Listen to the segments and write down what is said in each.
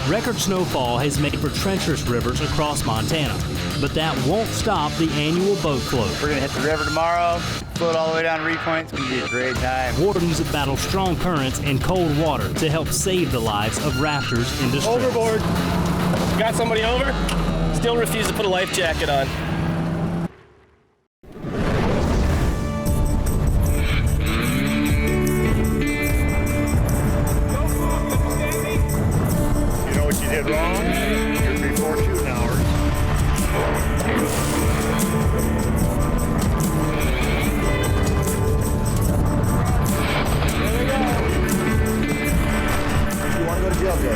Record snowfall has made for treacherous rivers across Montana, but that won't stop the annual boat float. We're gonna hit the river tomorrow, float all the way down to Reed Point. It's gonna be a great time. Wardens battle strong currents and cold water to help save the lives of rafters in distress. Overboard. Got somebody over? Still refuse to put a life jacket on. You did wrong. You're before shooting hours. There we go. You want to go to jail, Jay?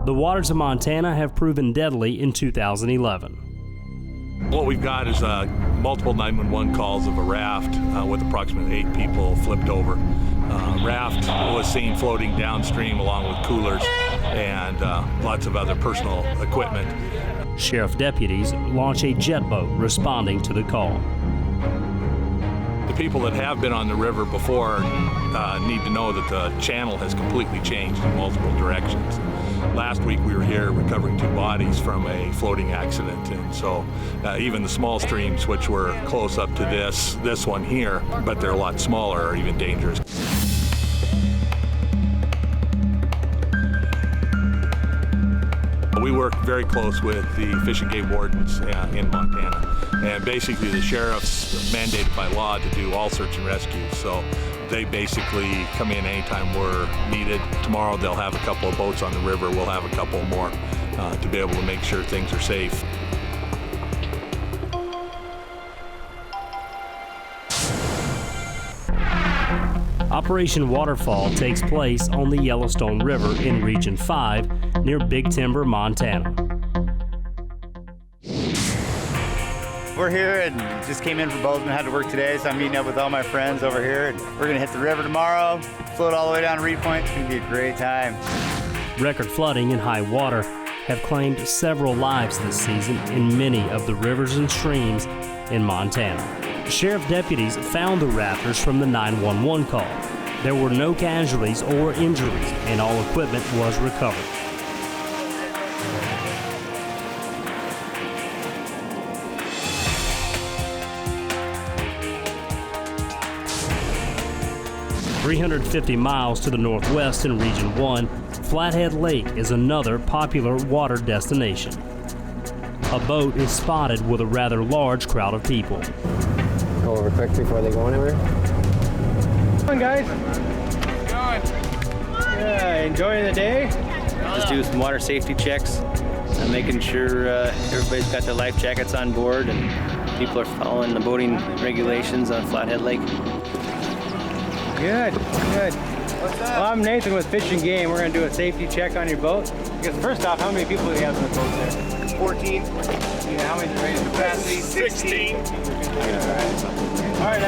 The waters of Montana have proven deadly in 2011. What we've got is multiple 911 calls of a raft with approximately 8 people flipped over. Raft was seen floating downstream along with coolers and lots of other personal equipment. Sheriff deputies launch a jet boat responding to the call. The people that have been on the river before need to know that the channel has completely changed in multiple directions. Last week we were here recovering 2 bodies from a floating accident, and so even the small streams, which were close up to this one here, but they're a lot smaller, are even dangerous. We work very close with the Fish and Game Wardens in Montana, and basically the sheriff's mandated by law to do all search and rescue. So they basically come in anytime we're needed. Tomorrow they'll have a couple of boats on the river. We'll have a couple more to be able to make sure things are safe. Operation Waterfall takes place on the Yellowstone River in Region 5 near Big Timber, Montana. We're here and just came in from Bozeman, had to work today, so I'm meeting up with all my friends over here. And we're gonna hit the river tomorrow, float all the way down to Reed Point. It's gonna be a great time. Record flooding and high water have claimed several lives this season in many of the rivers and streams in Montana. Sheriff deputies found the rafters from the 911 call. There were no casualties or injuries, and all equipment was recovered. "350 miles to the northwest in Region 1, Flathead Lake is another popular water destination. A boat is spotted with a rather large crowd of people. Go over quick before they go anywhere. Come on, guys. Yeah, enjoying the day? Just do some water safety checks, making sure everybody's got their life jackets on board and people are following the boating regulations on Flathead Lake. Good, good. Well, I'm Nathan with Fish and Game. We're going to do a safety check on your boat. Because first off, how many people do you have in the boat there? 14. Yeah, how many rated capacity? 16. All right,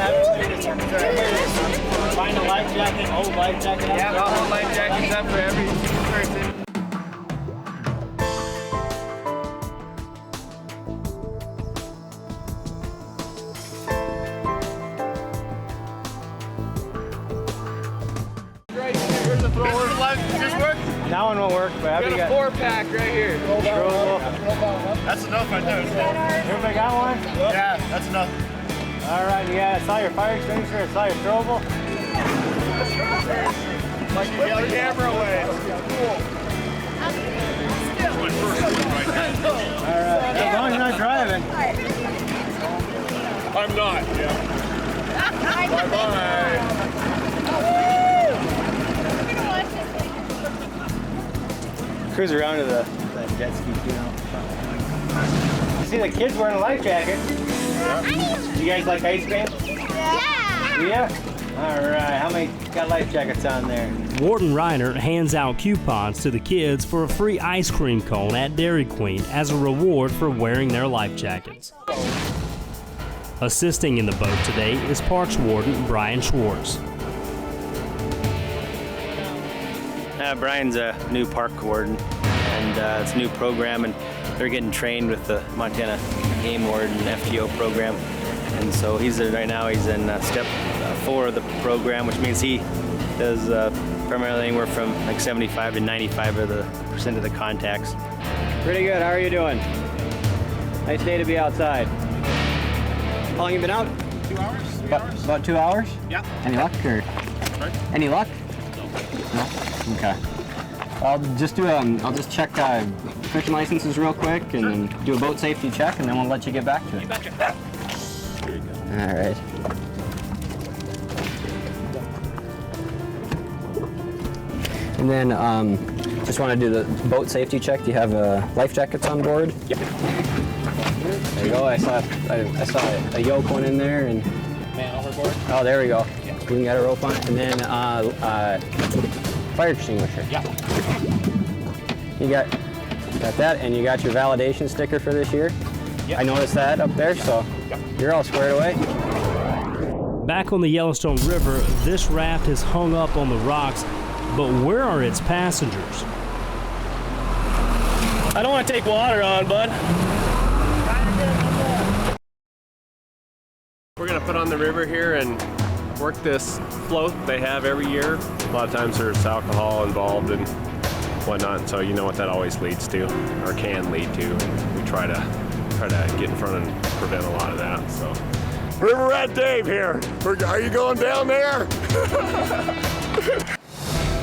find a life jacket, hold life jacket up. Yeah, I'll hold life jackets up for every person. Here's the thrower. This work? That one won't work, but We got a 4-pack right here. That's enough right there. Everybody got one? Yeah, that's enough. All right, yeah, I saw your fire extinguisher, I saw your throwable. Like you got the camera away. All right, as long as you're not driving. I'm not, yeah. Bye-bye. Cruise around to the jet ski, you know. You see the kids wearing a life jacket. Yeah. You guys like ice cream? Yeah. Yeah? All right, how many got life jackets on there? Warden Reiner hands out coupons to the kids for a free ice cream cone at Dairy Queen as a reward for wearing their life jackets. Assisting in the boat today is Parks Warden Brian Schwartz. Brian's a new park warden, and it's a new program, and they're getting trained with the Montana Game Warden FTO program. And so right now he's in step 4 of the program, which means he does primarily anywhere from like 75 to 95% of the contacts. Pretty good. How are you doing? Nice day to be outside. How long you been out? 2 hours? 3 hours? About 2 hours? Yeah. Any luck or? Sorry? Any luck? No. Okay. I'll just check fishing licenses real quick and then do a boat safety check, and then we'll let you get back to it. You betcha. There you go. All right. And then just want to do the boat safety check. Do you have life jackets on board? Yep. There you go. I saw a yoke one in there, and Man overboard? oh, there we go. Yeah. We can get a rope on it, and then fire extinguisher. Yeah. You got that, and you got your validation sticker for this year. Yep. I noticed that up there, so Yep. you're all squared away. Back on the Yellowstone River, this raft is hung up on the rocks, but where are its passengers? I don't want to take water on, bud. We're gonna put on the river here and work this float they have every year. A lot of times there's alcohol involved and whatnot, so you know what that always leads to, or can lead to. We try to get in front and prevent a lot of that. So, River Rat Dave here. Are you going down there?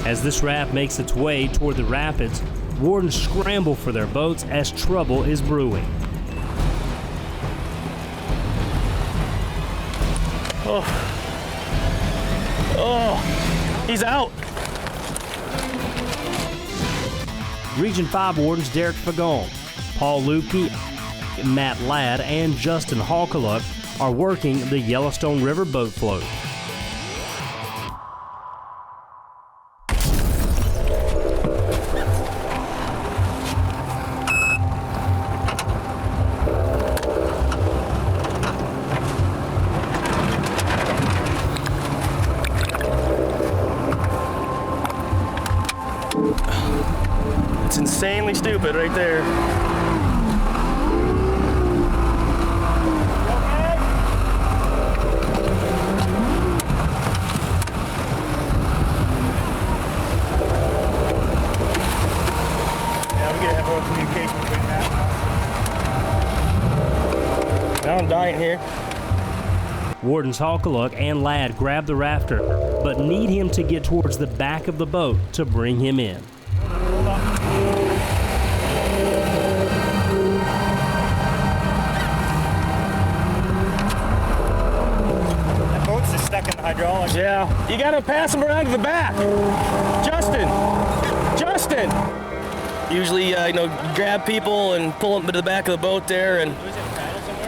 As this raft makes its way toward the rapids, wardens scramble for their boats as trouble is brewing. Oh, he's out. Region 5 wardens Derek Fagon, Paul Lukey, Matt Ladd, and Justin Halkaluk are working the Yellowstone River boat float. It's insanely stupid right there. Yeah, we gotta have a little communication between that. Now I'm dying here. Wardens Halkaluk and Ladd grab the rafter, but need him to get towards the back of the boat to bring him in. That boat's just stuck in the hydraulics. Yeah, you gotta pass him around to the back. Justin! Usually, grab people and pull them to the back of the boat there, and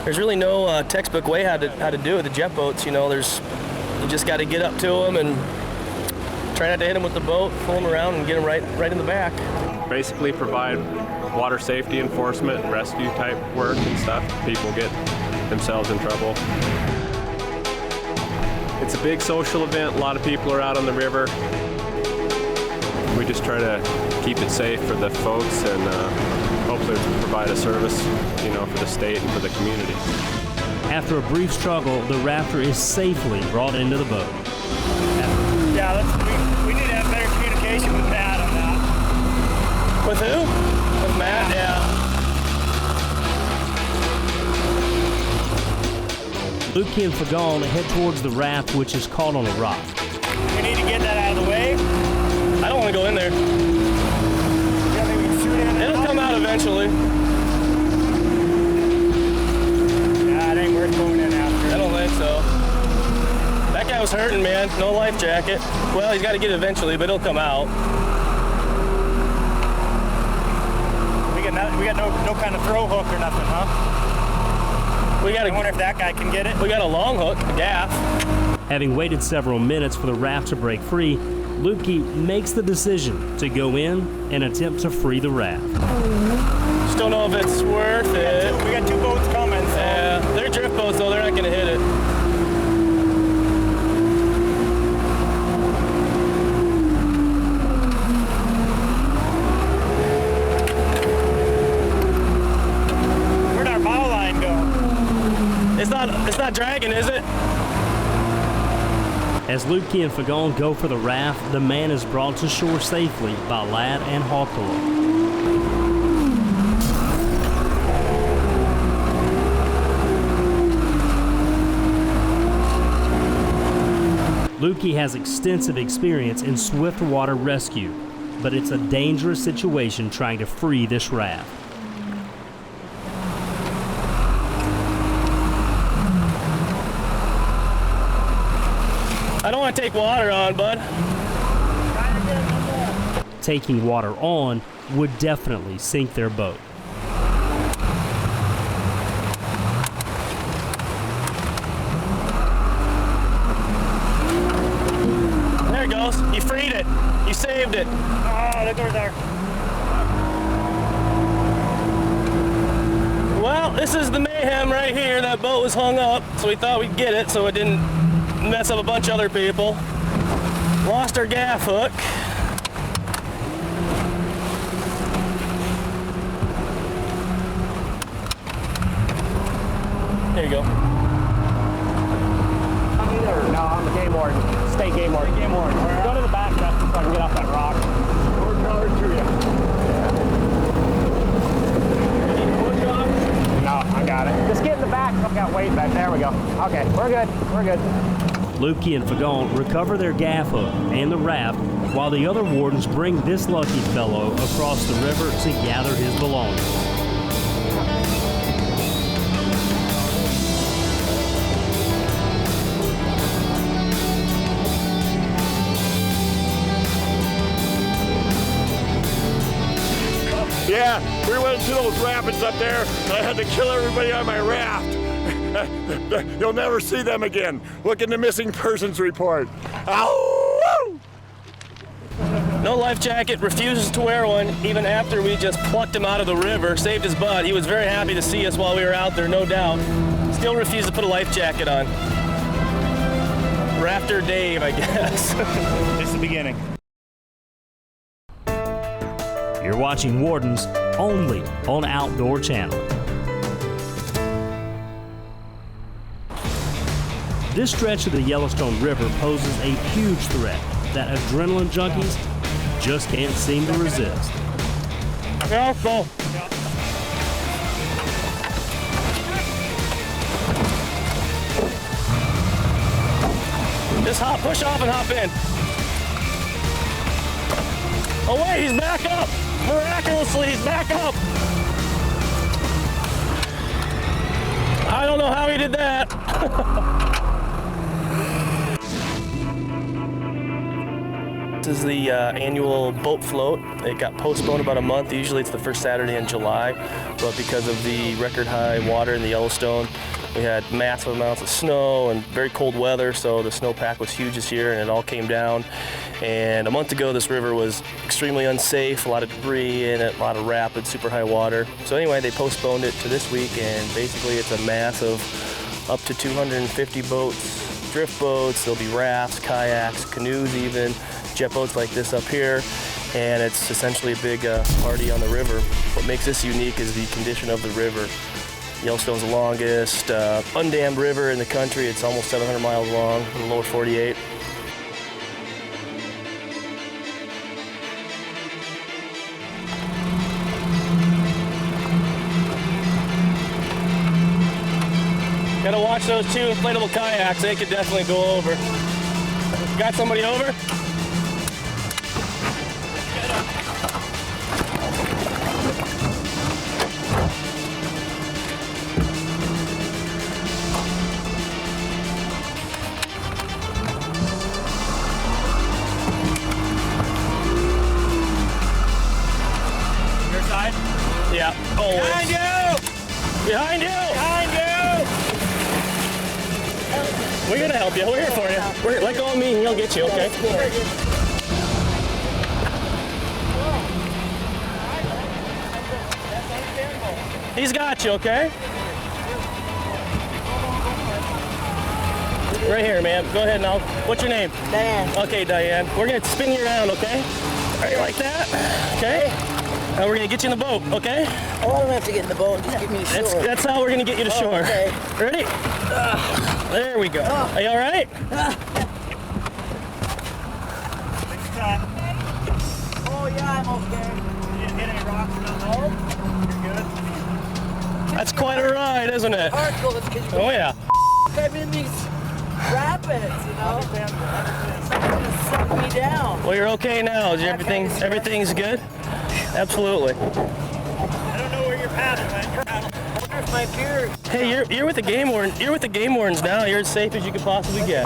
there's really no textbook way how to do it. The jet boats, you just got to get up to them and try not to hit them with the boat, pull them around, and get them right in the back. basically provide water safety enforcement and rescue type work and stuff. People get themselves in trouble. It's a big social event. A lot of people are out on the river. We just try to keep it safe for the folks and hopefully provide a service, for the state and for the community. After a brief struggle, the rafter is safely brought into the boat. Yeah, we need to have better communication with Matt on that. With who? With Matt, yeah. Luke and Fagon head towards the raft, which is caught on a rock. We need to get that out of the way. I don't want to go in there. Yeah, maybe we can shoot in. It'll come out eventually. Yeah, it ain't worth going in after. I don't think so. That guy was hurting, man. No life jacket. Well, he's got to get it eventually, but it'll come out. We got no kind of throw hook or nothing, huh? I wonder if that guy can get it. We got a long hook, a gaff. Having waited several minutes for the raft to break free, Lukey makes the decision to go in and attempt to free the raft. Just don't know if it's worth it. We got two boats coming. So. Yeah, they're drift boats, though. They're not going to hit it. use it. As Lukey and Fagon go for the raft, the man is brought to shore safely by Ladd and Hawthorne. Lukey has extensive experience in swift water rescue, but it's a dangerous situation trying to free this raft. I don't want to take water on, bud. Taking water on would definitely sink their boat. There it goes. You freed it. You saved it. Oh, the door's there. Well, this is the mayhem right here. That boat was hung up, so we thought we'd get it so it didn't mess up a bunch of other people. Lost our gaff hook. There you go. I'm either. No, I'm the game warden. State game warden. Game warden. Go to the back, Justin, so I can get off that rock. More power to you. No, I got it. Just get in the back. I've got weight back. There we go. Okay, we're good. We're good. Lukey and Fagon recover their gaff hook and the raft, while the other wardens bring this lucky fellow across the river to gather his belongings. Yeah, we went to those rapids up there, and I had to kill everybody on my raft. You'll never see them again. Look in the missing persons report. Ow! No life jacket, refuses to wear one even after we just plucked him out of the river, saved his butt. He was very happy to see us while we were out there, no doubt. Still refused to put a life jacket on. Rafter Dave, I guess. It's the beginning. You're watching Wardens only on Outdoor Channel. This stretch of the Yellowstone River poses a huge threat that adrenaline junkies just can't seem to resist. Yeah, let's go. Just push off and hop in. Oh wait, he's back up! Miraculously, he's back up! I don't know how he did that. This is the annual boat float. It got postponed about a month. Usually it's the first Saturday in July, but because of the record high water in the Yellowstone, we had massive amounts of snow and very cold weather, so the snowpack was huge this year and it all came down. And a month ago, this river was extremely unsafe, a lot of debris in it, a lot of rapids, super high water. So anyway, they postponed it to this week, and basically it's a mass of up to 250 boats, drift boats, there'll be rafts, kayaks, canoes even, jet boats like this up here, and it's essentially a big party on the river. What makes this unique is the condition of the river. Yellowstone's the longest undammed river in the country. It's almost 700 miles long in the lower 48. Gotta watch those two inflatable kayaks. They could definitely go over. Got somebody over? Your side? Yeah. Always. Behind you! Behind you! Behind you! We're gonna help you. We're here for you. Let go of me and he'll get you, okay? He's got you, okay? Right here, man. Go ahead now. What's your name? Diane. Okay, Diane. We're gonna spin you around, okay? Are you like that? Okay? And we're gonna get you in the boat, okay? I don't have to get in the boat. Just get me to shore. That's how we're gonna get you to shore. Okay. Ready? There we go. Are you all right? Oh yeah, I'm okay. You didn't hit any rocks or nothing? You're good? That's quite a ride, isn't it? Oh yeah. I'm in these rapids, you know. Something's gonna suck me down. Well, you're okay now. Everything's good? Absolutely. I don't know where your paddle went. Your paddle. Where's my beard? Hey, you're with the game warden. You're with the game wardens now. You're as safe as you could possibly get.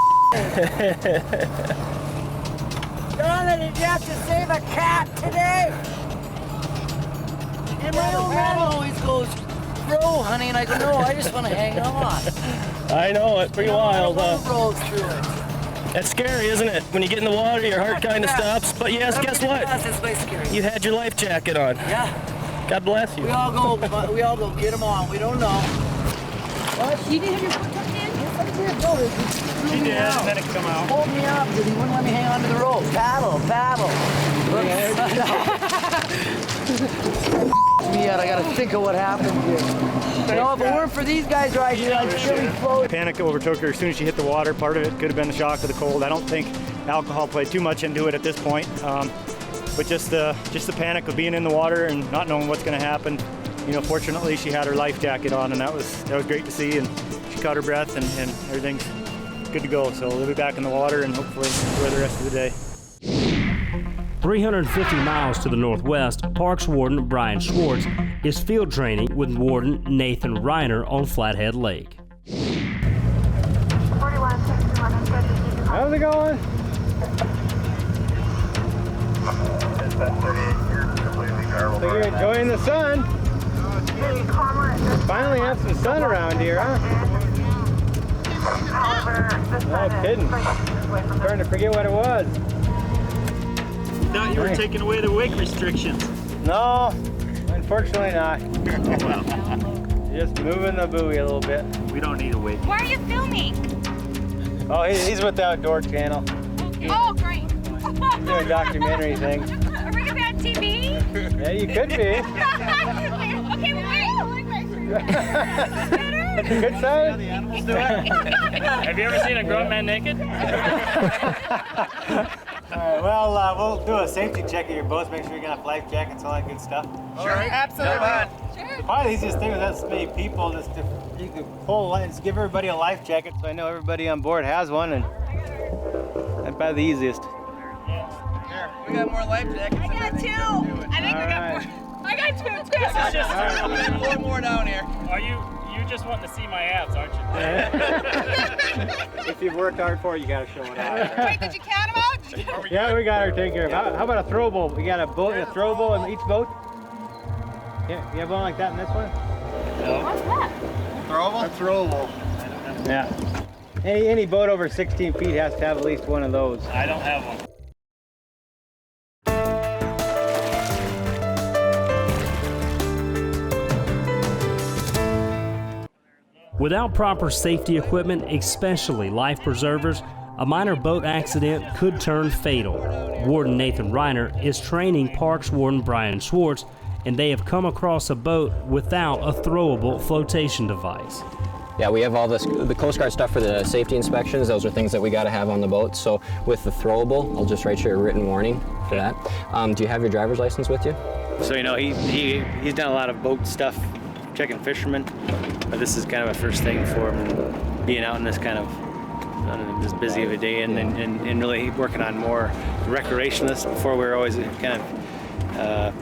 Donna, did you have to save a cat today? And my old man always goes, "Bro, honey," and I go, "No, I just want to hang on." I know, it's pretty wild, huh? Rolls through it. That's scary, isn't it? When you get in the water, your heart kind of stops. But yes, guess what? That's way scary. You had your life jacket on. Yeah. God bless you. We all go get them on. We don't know. What? You didn't have your foot tucked in? Yes, I did. No, She did, and then it come out. Hold me up because he wouldn't let me hang onto the rope. Paddle. Me yet. I gotta think of what happened here. You know, if it weren't for these guys right here, I'd still be floating. Panic overtook her as soon as she hit the water. Part of it could have been the shock of the cold. I don't think alcohol played too much into it at this point. But just the panic of being in the water and not knowing what's going to happen. You know, fortunately she had her life jacket on, and that was great to see. And she caught her breath, and everything's good to go. So we'll be back in the water and hopefully enjoy the rest of the day. 350 miles to the northwest, Parks Warden Brian Schwartz is field training with Warden Nathan Reiner on Flathead Lake. How's it going? So you're enjoying the sun? Finally have some sun around here, huh? No kidding. Starting to forget what it was. Thought you were taking away the wake restrictions. No, unfortunately not. Oh, well. Just moving the buoy a little bit. We don't need a wake. Why are you filming? Oh, he's with the Outdoor Channel. Oh, great. He's doing documentary things. Are we gonna be on TV? Yeah, you could be. Okay, well, wait. That's a good sign. Have you ever seen a grown man naked? All right, well, we'll do a safety check of your boats, make sure you got life jackets, all that good stuff. Sure, absolutely. Sure. Probably the easiest thing with that many people is to you can pull lines, give everybody a life jacket, so I know everybody on board has one, and that's probably the easiest. We got more life jackets. I got two. I think we got more. I got two too. It's just Four more down here. Are you just wanting to see my abs, aren't you? If you've worked hard for it, you gotta show it out. Wait, did you count them out? Yeah, we got her taken care of. How about a throw bowl? We got a boat and a throw bowl in each boat? Yeah, you have one like that in this one? What's that? Throwable? A throwable. Yeah. Any boat over 16 feet has to have at least one of those. I don't have one. Without proper safety equipment, especially life preservers, a minor boat accident could turn fatal. Warden Nathan Reiner is training Parks Warden Brian Schwartz, and they have come across a boat without a throwable flotation device. Yeah, we have all the Coast Guard stuff for the safety inspections. Those are things that we got to have on the boat. So with the throwable, I'll just write you a written warning for that. Do you have your driver's license with you? So, you know, he's done a lot of boat stuff, checking fishermen, but this is kind of a first thing for him, being out in this kind of this busy of a day and really working on more recreationalists. Before we were always kind of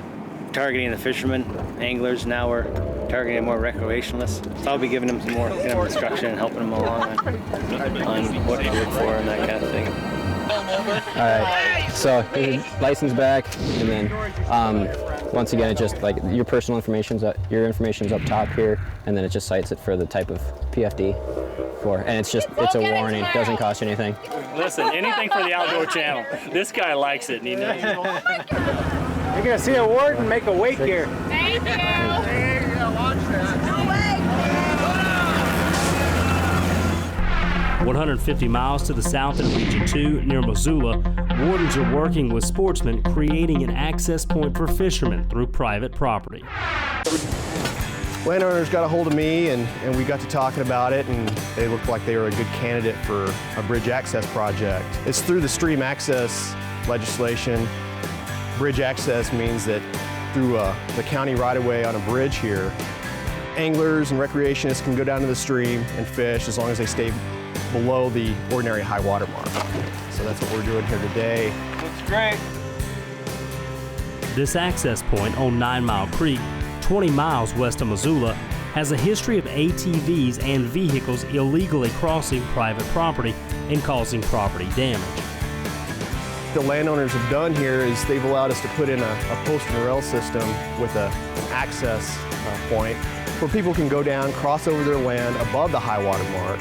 targeting the fishermen, anglers. Now we're targeting more recreationalists. So I'll be giving them some more kind of instruction and helping them along on what to look for and that kind of thing. All right, so your license back, and then once again, it's just like your personal information's up top here, and then it just cites it for the type of PFD and it's a warning. It doesn't cost you anything. Listen, anything for the Outdoor Channel. This guy likes it, and he knows. You're gonna see a warden make a wake here. Thank you. Hey, you gotta watch that. 150 miles to the south in Region 2 near Missoula, wardens are working with sportsmen creating an access point for fishermen through private property. Landowners got a hold of me and we got to talking about it, and they looked like they were a good candidate for a bridge access project. It's through the stream access legislation. Bridge access means that through the county right-of-way on a bridge here, anglers and recreationists can go down to the stream and fish as long as they stay below the ordinary high water mark. So that's what we're doing here today. Looks great. This access point on 9 Mile Creek, 20 miles west of Missoula, has a history of ATVs and vehicles illegally crossing private property and causing property damage. The landowners have done here is they've allowed us to put in a post and rail system with an access point where people can go down, cross over their land above the high water mark,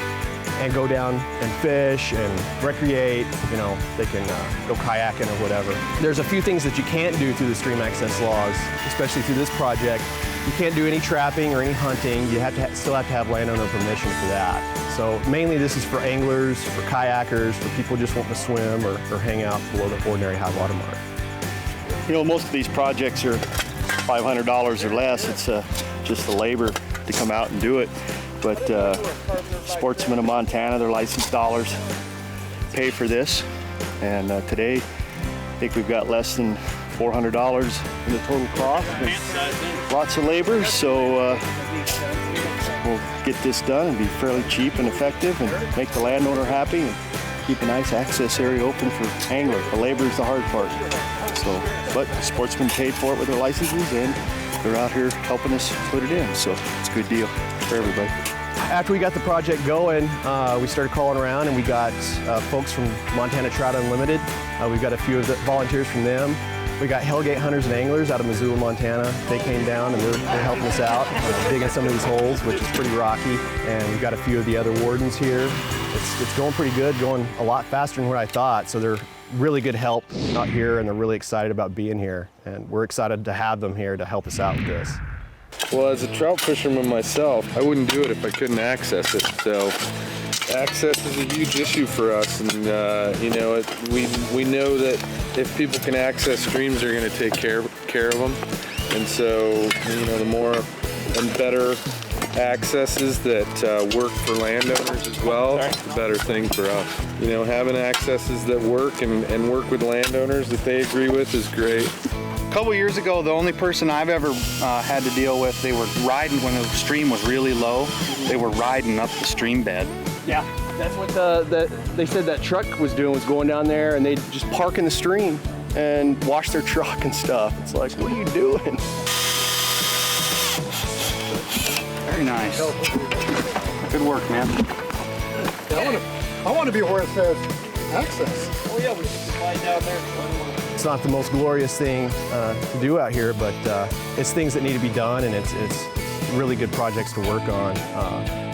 and go down and fish and recreate. You know, they can go kayaking or whatever. There's a few things that you can't do through the stream access laws, especially through this project. You can't do any trapping or any hunting. You have to still have to have landowner permission for that. So mainly this is for anglers, for kayakers, for people just wanting to swim or hang out below the ordinary high water mark. You know, most of these projects are $500 or less. It's just the labor to come out and do it. But sportsmen of Montana, their license dollars pay for this. And today, I think we've got less than $400 in the total cost. Lots of labor, so we'll get this done and be fairly cheap and effective and make the landowner happy and keep a nice access area open for angler. The labor is the hard part. So, but sportsmen paid for it with their licenses and they're out here helping us put it in. So it's a good deal for everybody. After we got the project going, we started calling around and we got folks from Montana Trout Unlimited. We've got a few of the volunteers from them. We got Hellgate Hunters and Anglers out of Missoula, Montana. They came down and they're helping us out, digging some of these holes, which is pretty rocky. And we've got a few of the other wardens here. It's going pretty good, going a lot faster than what I thought. So they're really good help out here and they're really excited about being here. And we're excited to have them here to help us out with this. Well, as a trout fisherman myself, I wouldn't do it if I couldn't access it. So access is a huge issue for us, and you know, we know that if people can access streams, they're going to take care of them. And so, you know, the more and better accesses that work for landowners as well, the better thing for us. You know, having accesses that work and work with landowners that they agree with is great. A couple years ago, the only person I've ever had to deal with, they were riding when the stream was really low. They were riding up the stream bed. Yeah, that's what they said that truck was doing, was going down there and they'd just park in the stream and wash their truck and stuff. It's like, what are you doing? Very nice. Good work, man. I want to be where it says access. Oh yeah, we should slide down there. It's not the most glorious thing to do out here, but it's things that need to be done, and it's really good projects to work on.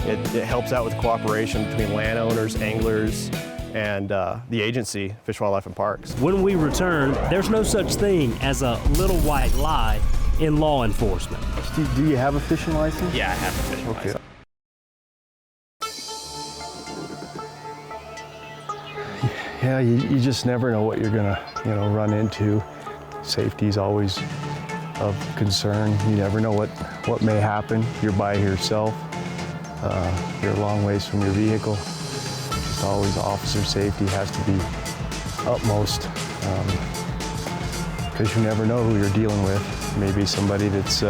It helps out with cooperation between landowners, anglers, and the agency, Fish, Wildlife, and Parks. When we return, there's no such thing as a little white lie in law enforcement. Do you have a fishing license? Yeah, I have a fishing license. Yeah, you just never know what you're gonna, run into. Safety's always of concern. You never know what may happen. You're by yourself. You're a long ways from your vehicle. Just always officer safety has to be utmost, because you never know who you're dealing with. Maybe somebody that's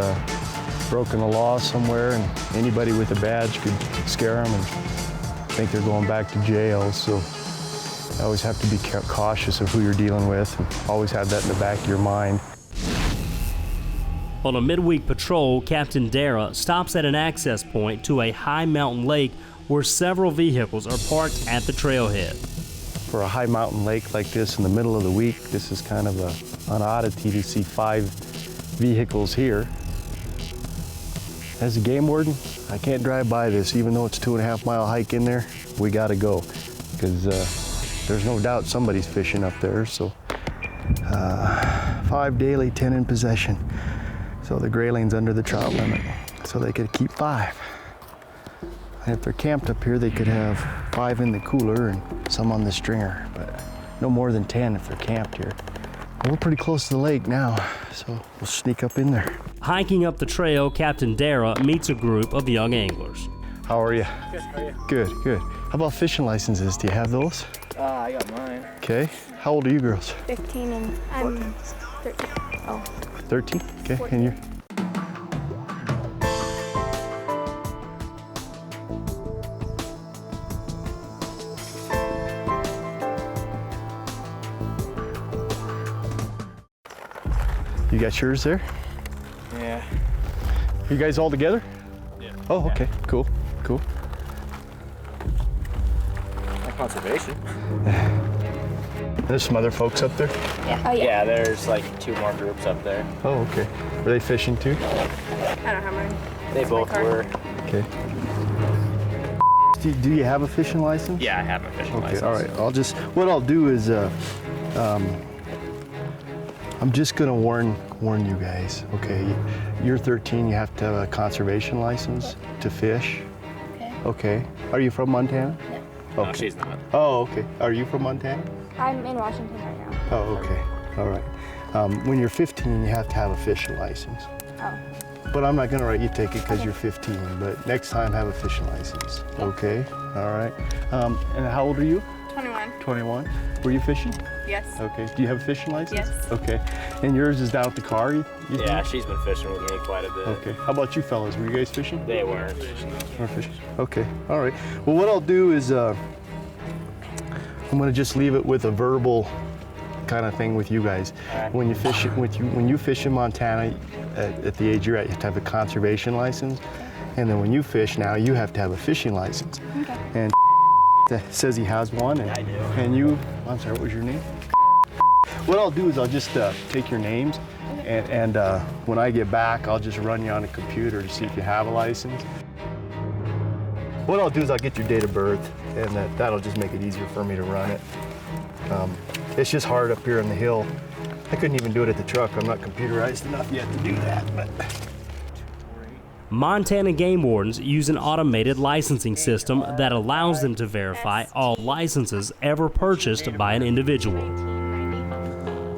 broken the law somewhere, and anybody with a badge could scare them and think they're going back to jail. So you always have to be cautious of who you're dealing with, and always have that in the back of your mind. On a midweek patrol, Captain Dara stops at an access point to a high mountain lake where several vehicles are parked at the trailhead. For a high mountain lake like this in the middle of the week, this is kind of an oddity to see 5 vehicles here. As a game warden, I can't drive by this, even though it's a 2.5-mile hike in there. We gotta go, because there's no doubt somebody's fishing up there. So 5 daily, 10 in possession. So the grayling's under the trout limit, so they could keep 5. And if they're camped up here, they could have 5 in the cooler and some on the stringer, but no more than 10 if they're camped here. We're pretty close to the lake now, so we'll sneak up in there. Hiking up the trail, Captain Dara meets a group of young anglers. How are you? Good, how are you? Good, good. How about fishing licenses? Do you have those? I got mine. Okay. How old are you girls? 15 and I'm 13. Oh. 13? Okay. 14. And you're? You got yours there? Yeah. You guys all together? Yeah. Oh, okay. Cool. Cool. Conservation. There's some other folks up there? Yeah. Oh, yeah. Yeah, there's like 2 more groups up there. Oh, okay. Were they fishing too? I don't have mine. They both were. Okay. Do you have a fishing license? Yeah, I have a fishing license. Okay, all right. What I'll do is, I'm just gonna warn you guys, okay? You're 13, you have to have a conservation license to fish. Okay. Okay. Are you from Montana? No. Okay. No, she's not. Oh, okay. Are you from Montana? I'm in Washington right now. Oh, okay. All right. When you're 15, you have to have a fishing license. Oh. But I'm not gonna write you a ticket because you're 15, but next time have a fishing license, okay? All right. And how old are you? 21. 21. Were you fishing? Yes. Okay. Do you have a fishing license? Yes. Okay. And yours is down at the car? You Yeah, think? she's been fishing with me quite a bit. Okay. How about you fellas? Were you guys fishing? They weren't. Weren't fishing. Okay. All right. Well, what I'll do is I'm gonna just leave it with a verbal kind of thing with you guys. Right. When you fish in Montana, at the age you're at, you have to have a conservation license, and then when you fish now, you have to have a fishing license. Okay. And says he has one, and, I do. And you, I'm sorry, what was your name? What I'll do is I'll just take your names, and when I get back, I'll just run you on a computer to see if you have a license. What I'll do is I'll get your date of birth, and that'll just make it easier for me to run it. It's just hard up here on the hill. I couldn't even do it at the truck. I'm not computerized enough yet to do that, but. Montana Game Wardens use an automated licensing system that allows them to verify all licenses ever purchased by an individual.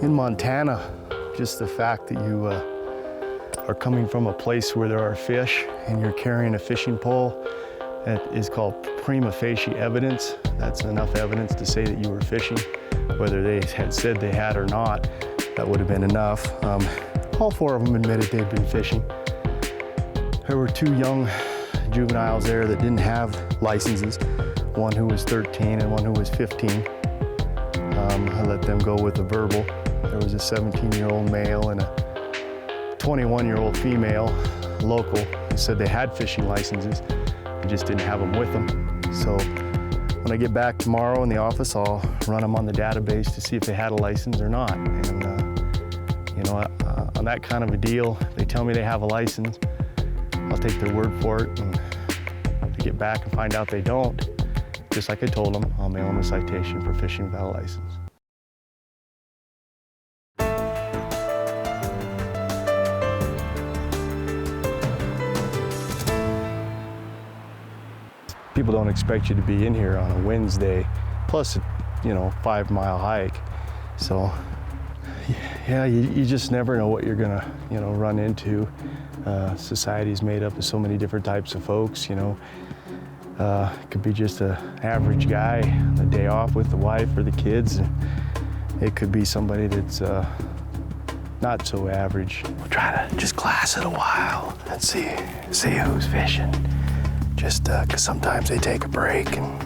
In Montana, just the fact that you are coming from a place where there are fish and you're carrying a fishing pole, that is called prima facie evidence. That's enough evidence to say that you were fishing. Whether they had said they had or not, that would have been enough. All 4 of them admitted they'd been fishing. There were 2 young juveniles there that didn't have licenses, one who was 13 and one who was 15. I let them go with a verbal. There was a 17-year-old male and a 21-year-old female, local, who said they had fishing licenses. They just didn't have them with them. So when I get back tomorrow in the office, I'll run them on the database to see if they had a license or not. And you know, on that kind of a deal, they tell me they have a license. I'll take their word for it, and if I get back and find out they don't, just like I told them, I'll mail them a citation for fishing without a license. People don't expect you to be in here on a Wednesday, plus, you know, 5-mile hike. So, yeah, you just never know what you're gonna, you know, run into. Society's made up of so many different types of folks, you know. It could be just an average guy, a day off with the wife or the kids. It could be somebody that's not so average. We'll try to just glass it a while and see who's fishing. Just because sometimes they take a break and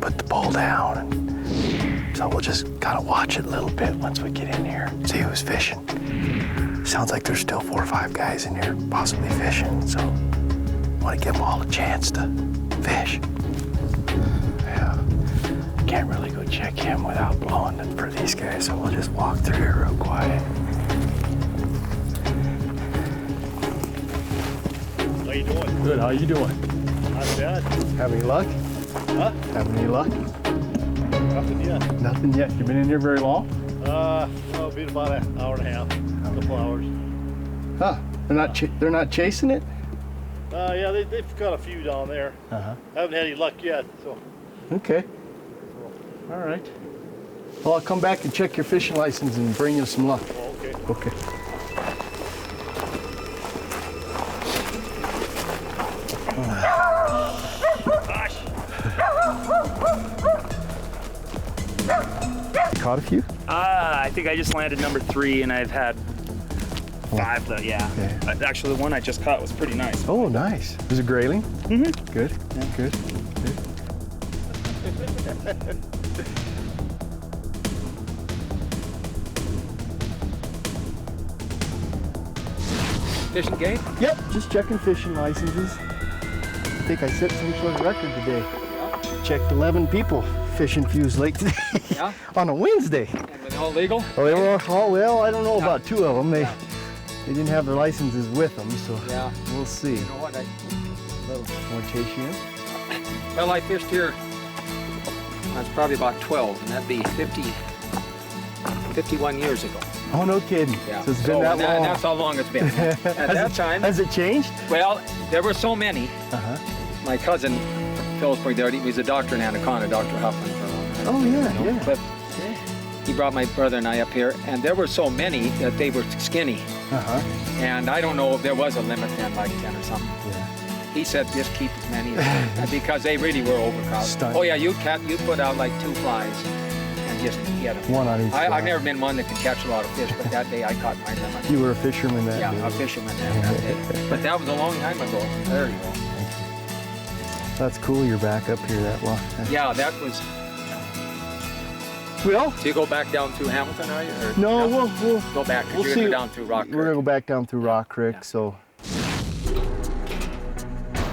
put the pole down. And so we'll just kind of watch it a little bit once we get in here, see who's fishing. Sounds like there's still 4 or 5 guys in here possibly fishing, so I want to give them all a chance to fish. Yeah, can't really go check him without blowing it for these guys, so we'll just walk through here real quiet. How you doing? Good, how you doing? Not bad. Have any luck? Huh? Having any luck? Nothing yet. Nothing yet. You been in here very long? Well, it'll be about an hour and a half, a couple hours. Huh? They're not chasing it? Yeah, they've got a few down there. Uh-huh. Haven't had any luck yet, so. Okay. All right. Well, I'll come back and check your fishing license and bring you some luck. Oh, okay. Okay. caught a few? I think I just landed number 3, and I've had 5 though. Yeah. Okay. Actually, the one I just caught was pretty nice. Oh, nice. Was it grayling? Mm-hmm. Good. Yeah. Good. Fishing gate? Yep, just checking fishing licenses. I think I set some sort of record today. Checked 11 people fishing Fuse Lake today. Yeah. On a Wednesday. And were they all legal? Oh, they were all, well, I don't know about 2 of them. They didn't have their licenses with them, so we'll see. You know what? Want to chase you in? Well, I fished here, I was probably about 12, and that'd be 51 years ago. Oh, no kidding. Yeah. So it's been that long. That's how long it's been. At that time. Has it changed? Well, there were so many. My cousin, Phillipsburg, there, he was a doctor in Anaconda, Dr. Huffman. Oh, yeah. Cliff. He brought my brother and I up here, and there were so many that they were skinny. And I don't know if there was a limit then, like 10 or something. He said, just keep as many as because they really were overcrowded. Oh yeah, you put out like 2 flies and just get them. One on each fly. I've never been one that can catch a lot of fish, but that day I caught my limit. You were a fisherman that day. Yeah, a fisherman that day. But that was a long time ago. There you go. That's cool you're back up here that long. Yeah, that was... Well... So you go back down through Hamilton, are you? Or no, we'll go back, because you're going to go down through Rock Creek. We're going to go back down through Rock Creek, so...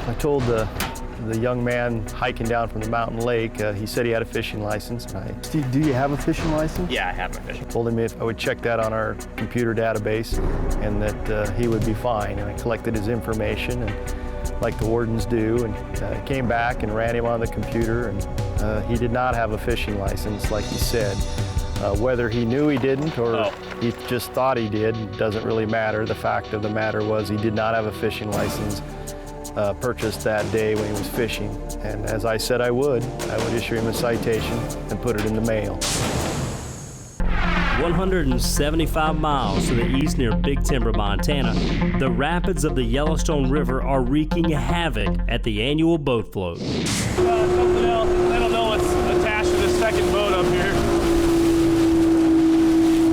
I told the young man hiking down from the mountain lake, he said he had a fishing license. And do you have a fishing license? Yeah, I have a fishing. Told him if I would check that on our computer database and that he would be fine. And I collected his information, and like the wardens do, and came back and ran him on the computer, and he did not have a fishing license like he said. Whether he knew he didn't or he just thought he did doesn't really matter. The fact of the matter was he did not have a fishing license purchased that day when he was fishing. And as I said I would issue him a citation and put it in the mail. 175 miles to the east near Big Timber, Montana, the rapids of the Yellowstone River are wreaking havoc at the annual boat float. Something else. I don't know what's attached to this second boat up here.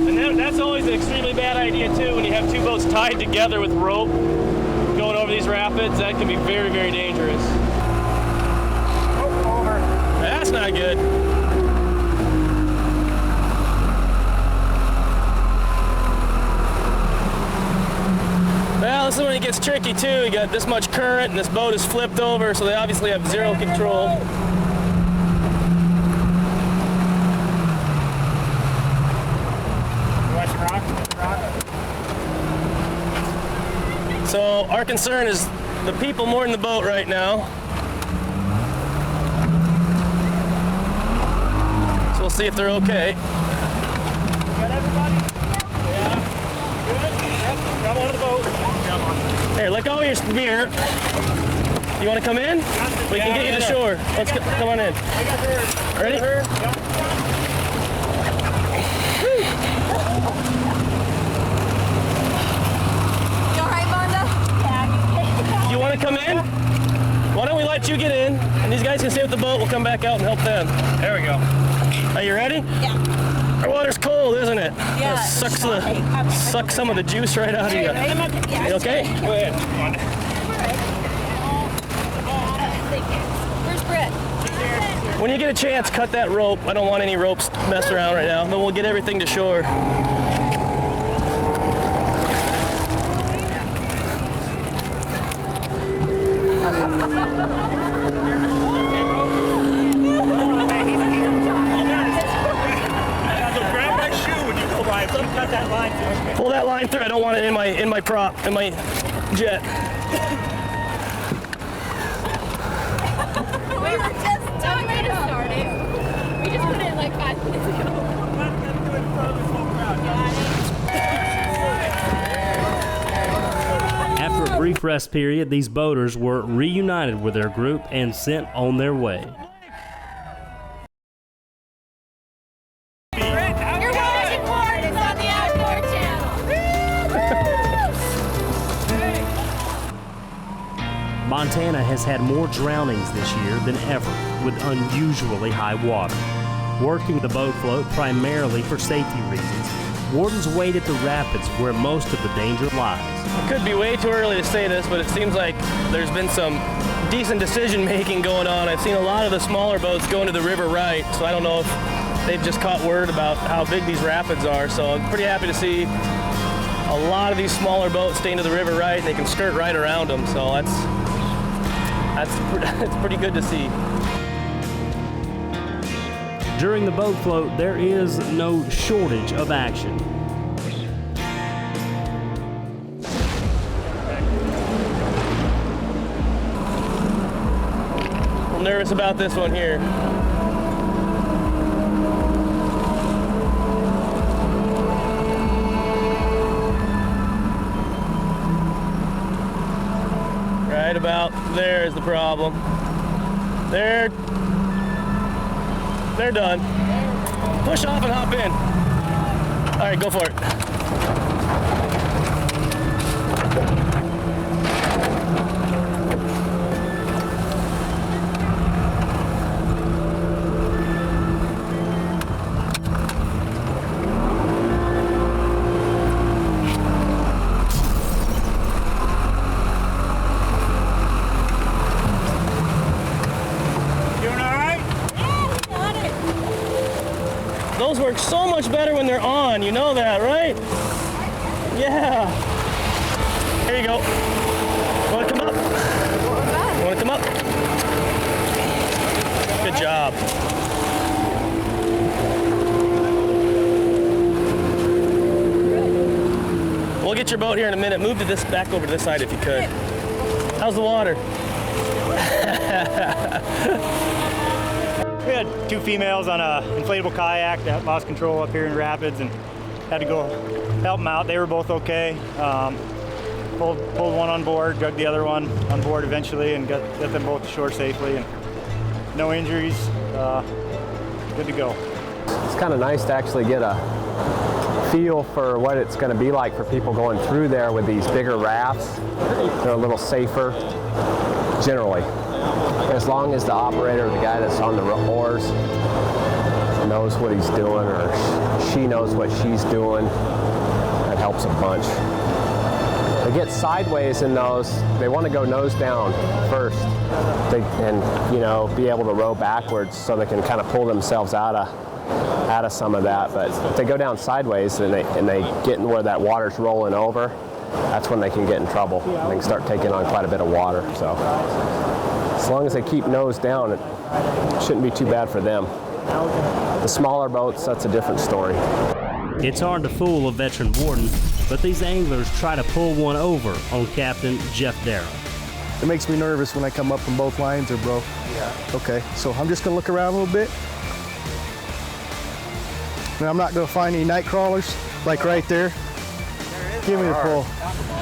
And that's always an extremely bad idea too, when you have 2 boats tied together with rope going over these rapids. That can be very, very dangerous. Oh, over. That's not good. Well, this is when it gets tricky too. You got this much current and this boat is flipped over, so they obviously have 0 control. So our concern is the people moored in the boat right now. So we'll see if they're okay. Got everybody? Yeah. Good? Yep. Grab on the boat. Here, let go of your spear. You want to come in? We can get you to shore. Let's go, come on in. Ready? You want to come in? Why don't we let you get in, and these guys can stay with the boat. We'll come back out and help them. There we go. Are you ready? Yeah. Our water's cold, isn't it? Yeah. Sucks some of the juice right out of you. You okay? Go ahead. Where's Brett? When you get a chance, cut that rope. I don't want any ropes messed around right now, but we'll get everything to shore. Pull that line through. I don't want it in my prop, in my jet. We were just talking about it started. We just put it in like 5 minutes ago. After a brief rest period, these boaters were reunited with their group and sent on their way. Montana has had more drownings this year than ever, with unusually high water. Working the boat float primarily for safety reasons, wardens wait at the rapids where most of the danger lies. It could be way too early to say this, but it seems like there's been some decent decision making going on. I've seen a lot of the smaller boats go into the river right, so I don't know if they've just caught word about how big these rapids are. So I'm pretty happy to see a lot of these smaller boats stay into the river right, and they can skirt right around them. So that's pretty good to see. During the boat float, there is no shortage of action. I'm nervous about this one here. Right about there is the problem. They're done. Push off and hop in. All right, go for it. Those work so much better when they're on, you know that, right? Yeah. Here you go. Want to come up? Want to come up? Good job. We'll get your boat here in a minute. Move to this, back over to this side if you could. How's the water? We had two females on a inflatable kayak that lost control up here in rapids and had to go help them out. They were both okay. Pulled one on board, dragged the other one on board eventually, and got them both to shore safely. And no injuries. Good to go. It's kind of nice to actually get a feel for what it's going to be like for people going through there with these bigger rafts. They're a little safer, generally. As long as the operator, the guy that's on the oars, knows what he's doing, or she knows what she's doing, that helps a bunch. They get sideways in those, they want to go nose down first, and be able to row backwards so they can kind of pull themselves out of some of that. But if they go down sideways and they get in where that water's rolling over, that's when they can get in trouble. They can start taking on quite a bit of water. So as long as they keep nose down, it shouldn't be too bad for them. The smaller boats, that's a different story. It's hard to fool a veteran warden, but these anglers try to pull one over on Captain Jeff Darrow. It makes me nervous when I come up from both lines are broke. Yeah. Okay, so I'm just gonna look around a little bit. And I'm not gonna find any night crawlers, like right there. Give me the pull.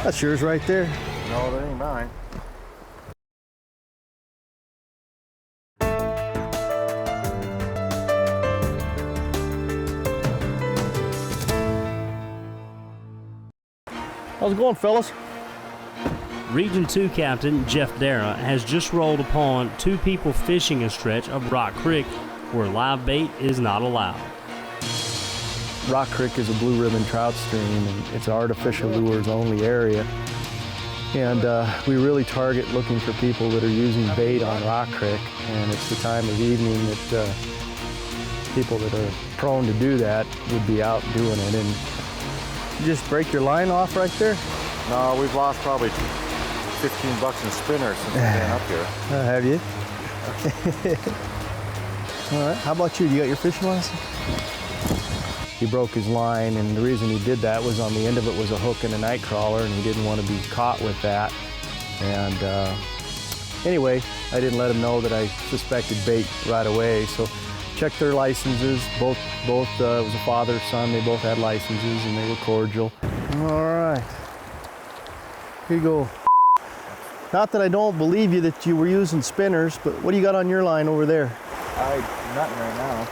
That's yours right there. No, that ain't mine. How's it going, fellas? Region 2 Captain Jeff Darrow has just rolled upon two people fishing a stretch of Rock Creek where live bait is not allowed. Rock Creek is a blue ribbon trout stream, and it's an artificial lures only area. And we really target looking for people that are using bait on Rock Creek, and it's the time of evening that people that are prone to do that would be out doing it. And you just break your line off right there? No, we've lost probably 15 bucks in spinners since we've been up here. Have you? All right, how about you? You got your fishing license? He broke his line, and the reason he did that was on the end of it was a hook and a night crawler, and he didn't want to be caught with that. And anyway, I didn't let him know that I suspected bait right away, so checked their licenses. Both it was a father, son, they both had licenses, and they were cordial. All right, here you go. Not that I don't believe you that you were using spinners, but what do you got on your line over there? Nothing right now.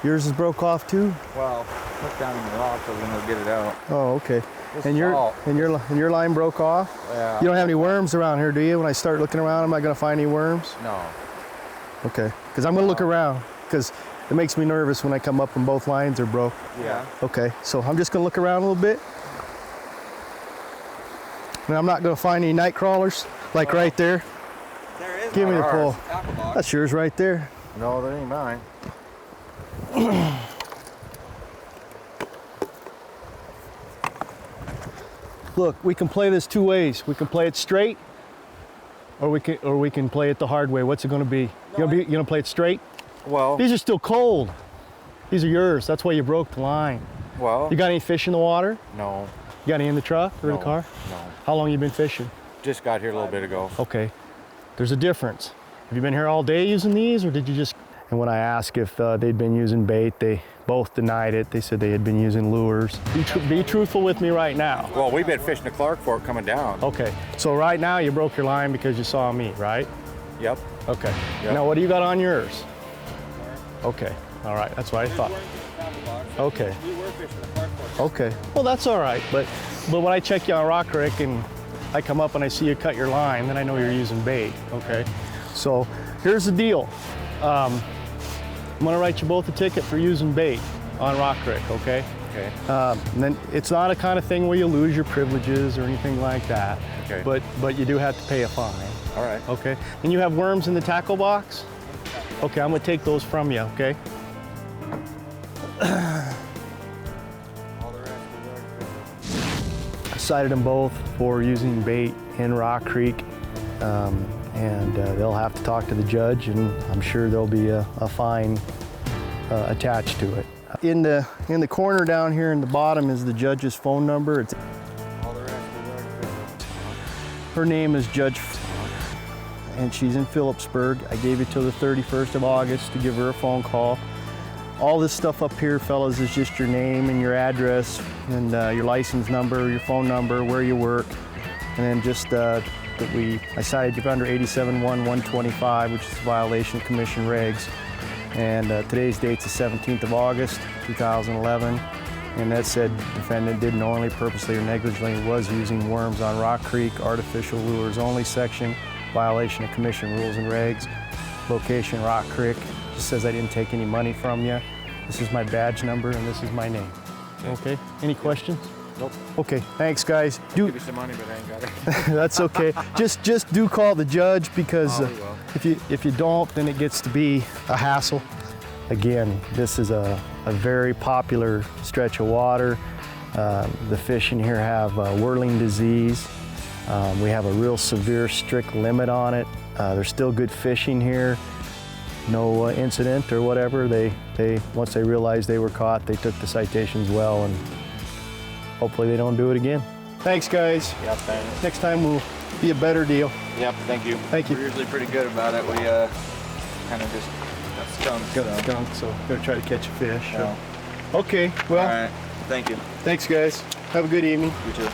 Yours is broke off too? Well, look down in the rock so then we'll get it out. Oh, okay. And your line broke off? Yeah. You don't have any worms around here, do you? When I start looking around, am I going to find any worms? No. Okay, because I'm going to look around, because It makes me nervous when I come up and both lines are broke. Yeah. Okay, so I'm just gonna look around a little bit. And I'm not gonna find any night crawlers, like right there. There is. Give me the pole. That's yours right there. No, that ain't mine. Look, we can play this two ways. We can play it straight, or we can play it the hard way. What's it gonna be? You gonna play it straight? Well, these are still cold. These are yours. That's why you broke the line. Well, you got any fish in the water? No. You got any in the truck or No, the car? no. How long you been fishing? Just got here a little bit ago. Okay. There's a difference. Have you been here all day using these, or did you just? And when I asked if they'd been using bait, they both denied it. They said they had been using lures. Be truthful with me right now. Well, we've been fishing the Clark Fork coming down. Okay. So right now you broke your line because you saw me, right? Yep. Okay. Yep. Now what do you got on yours? Okay. All right. That's what I thought. Okay. Okay. Well, that's all right. But when I check you on Rock Creek and I come up and I see you cut your line, then I know you're using bait. Okay. So here's the deal. I'm gonna write you both a ticket for using bait on Rock Creek. Okay. Okay. And then it's not a kind of thing where you lose your privileges or anything like that. Okay. But you do have to pay a fine. All right. Okay. And you have worms in the tackle box? Okay, I'm gonna take those from you, okay? I cited them both for using bait in Rock Creek, and they'll have to talk to the judge, and I'm sure there'll be a fine attached to it. In the corner down here in the bottom is the judge's phone number. Her name is Judge, and she's in Phillipsburg. I gave you till the 31st of August to give her a phone call. All this stuff up here, fellas, is just your name and your address and your license number, your phone number, where you work, and then just that I cited you under 87-1-125, which is a violation of commission regs. And today's date's the 17th of August, 2011. And that said, defendant did knowingly, purposely, or negligently was using worms on Rock Creek, artificial lures only section, violation of commission rules and regs. Location, Rock Creek. Just says I didn't take any money from you. This is my badge number and this is my name. Okay, any questions? Nope. Okay, thanks guys. Give you some money, but I ain't got it. That's okay. Just do call the judge, because if you don't, then it gets to be a hassle. Again, this is a very popular stretch of water. The fish in here have whirling disease. We have a real severe, strict limit on it. There's still good fishing here. No incident or whatever. They once they realized they were caught, they took the citations well, and hopefully they don't do it again. Thanks, guys. Yep, thanks. Next time will be a better deal. Yep, thank you. Thank you. We're usually pretty good about it. We kind of just got skunked. So gotta try to catch a fish. Yeah. Okay, well. All right, thank you. Thanks, guys. Have a good evening. You too.